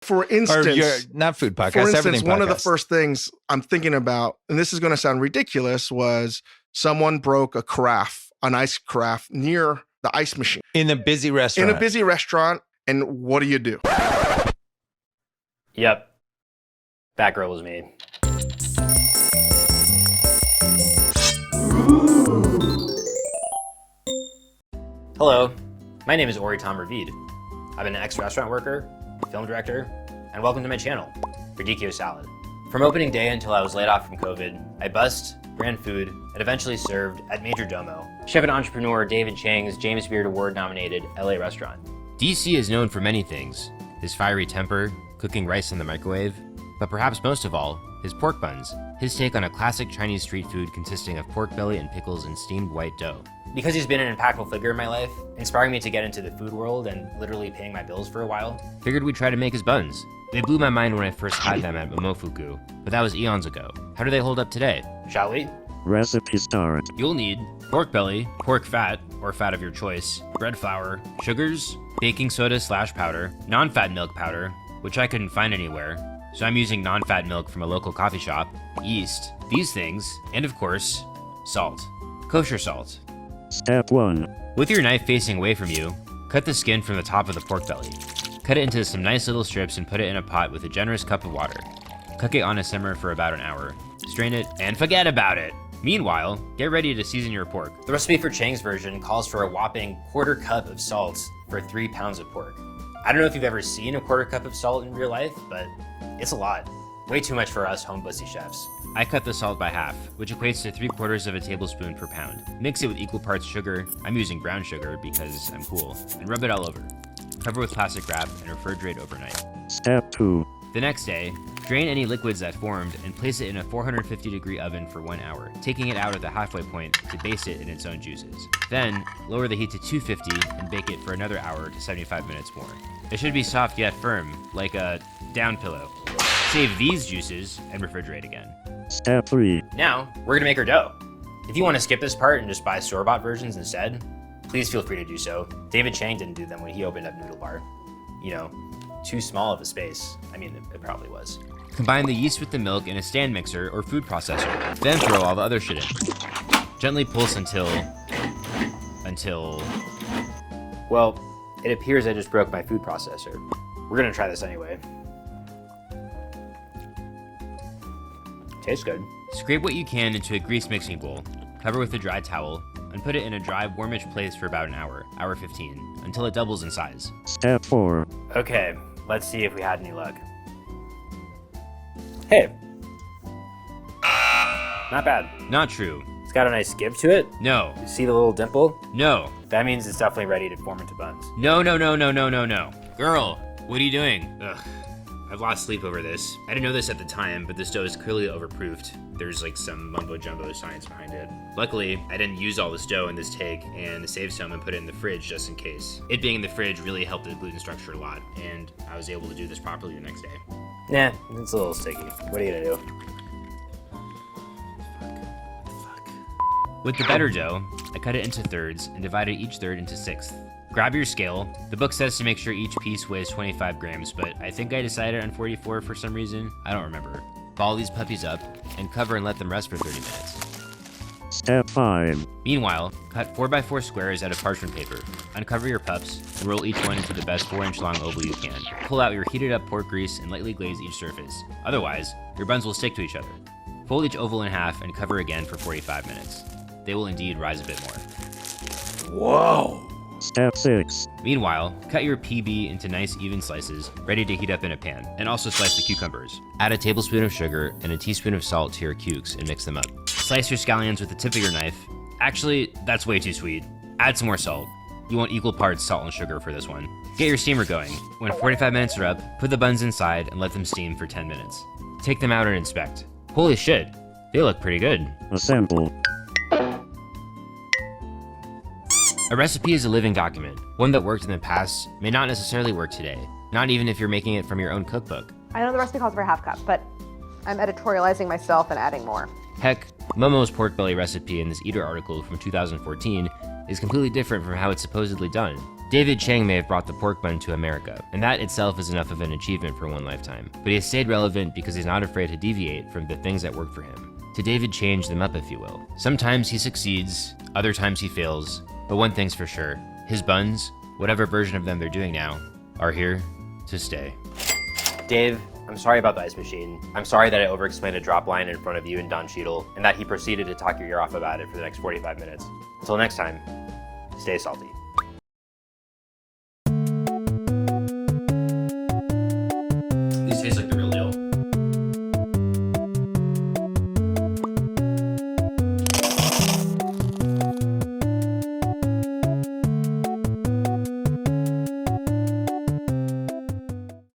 For instance, not food podcast, everything one podcast. of the first things I'm thinking about, and this is going to sound ridiculous, was someone broke an ice carafe near the ice machine. In a busy restaurant. And what do? Yep. That girl was me. Hello, my name is Ori Tom Ravid. I'm an ex-restaurant worker, film director, and welcome to my channel, Radicchio Salad. From opening day until I was laid off from COVID, I bussed, ran food, and eventually served at Major Domo, chef and entrepreneur David Chang's James Beard Award-nominated LA restaurant. DC is known for many things, his fiery temper, cooking rice in the microwave, but perhaps most of all, his pork buns, his take on a classic Chinese street food consisting of pork belly and pickles and steamed white dough. Because he's been an impactful figure in my life, inspiring me to get into the food world and literally paying my bills for a while, figured we'd try to make his buns. They blew my mind when I first had them at Momofuku, but that was eons ago. How do they hold up today? Shall we? Recipe start. You'll need pork belly, pork fat, or fat of your choice, bread flour, sugars, baking soda / powder, non-fat milk powder, which I couldn't find anywhere, so I'm using non-fat milk from a local coffee shop, yeast, these things, and of course, salt. Kosher salt. Step 1. With your knife facing away from you, cut the skin from the top of the pork belly. Cut it into some nice little strips and put it in a pot with a generous cup of water. Cook it on a simmer for about an hour. Strain it and forget about it. Meanwhile, get ready to season your pork. The recipe for Chang's version calls for a whopping 1/4 cup of salt for 3 pounds of pork. I don't know if you've ever seen a 1/4 cup of salt in real life, but it's a lot. Way too much for us home bussy chefs. I cut the salt by half, which equates to 3/4 of a tablespoon per pound. Mix it with equal parts sugar, I'm using brown sugar because I'm cool, and rub it all over. Cover with plastic wrap and refrigerate overnight. Step 2. The next day, drain any liquids that formed and place it in a 450-degree oven for 1 hour, taking it out at the halfway point to baste it in its own juices. Then, lower the heat to 250 and bake it for another hour to 75 minutes more. It should be soft yet firm, like a down pillow. Save these juices and refrigerate again. Step 3. Now, we're gonna make our dough. If you want to skip this part and just buy store-bought versions instead, please feel free to do so. David Chang didn't do them when he opened up Noodle Bar. You know, too small of a space. I mean, it probably was. Combine the yeast with the milk in a stand mixer or food processor. Then throw all the other shit in. Gently pulse until... Well, it appears I just broke my food processor. We're gonna try this anyway. Tastes good. Scrape what you can into a grease mixing bowl. Cover with a dry towel and put it in a dry, warmish place for about an hour, hour 15, until it doubles in size. Step 4. Okay, let's see if we had any luck. Hey. Not bad. Not true. It's got a nice give to it. No. You see the little dimple? No. That means it's definitely ready to form into buns. No. Girl, what are you doing? Ugh. I've lost sleep over this. I didn't know this at the time, but this dough is clearly overproofed. There's like some mumbo-jumbo science behind it. Luckily, I didn't use all this dough in this take and saved some and put it in the fridge just in case. It being in the fridge really helped the gluten structure a lot, and I was able to do this properly the next day. Nah, it's a little sticky. What are you gonna do? Fuck. With the better dough, I cut it into thirds and divided each third into 1/6. Grab your scale. The book says to make sure each piece weighs 25 grams, but I think I decided on 44 for some reason. I don't remember. Ball these puppies up and cover and let them rest for 30 minutes. Step 5. Meanwhile, cut 4x4 squares out of parchment paper. Uncover your pups and roll each one into the best 4-inch long oval you can. Pull out your heated up pork grease and lightly glaze each surface. Otherwise, your buns will stick to each other. Fold each oval in half and cover again for 45 minutes. They will indeed rise a bit more. Whoa! Step 6. Meanwhile, cut your PB into nice even slices, ready to heat up in a pan, and also slice the cucumbers. Add a tablespoon of sugar and a teaspoon of salt to your cukes and mix them up. Slice your scallions with the tip of your knife. Actually, that's way too sweet. Add some more salt. You want equal parts salt and sugar for this one. Get your steamer going. When 45 minutes are up, put the buns inside and let them steam for 10 minutes. Take them out and inspect. Holy shit, they look pretty good. Assemble. A recipe is a living document. One that worked in the past may not necessarily work today, not even if you're making it from your own cookbook. I know the recipe calls for 1/2 cup, but I'm editorializing myself and adding more. Heck, Momo's pork belly recipe in this Eater article from 2014 is completely different from how it's supposedly done. David Chang may have brought the pork bun to America, and that itself is enough of an achievement for one lifetime. But he has stayed relevant because he's not afraid to deviate from the things that work for him. To David change them up, if you will. Sometimes he succeeds, other times he fails, but one thing's for sure, his buns, whatever version of them they're doing now, are here to stay. Dave, I'm sorry about the ice machine. I'm sorry that I over-explained a drop line in front of you and Don Cheadle, and that he proceeded to talk your ear off about it for the next 45 minutes. Until next time, stay salty.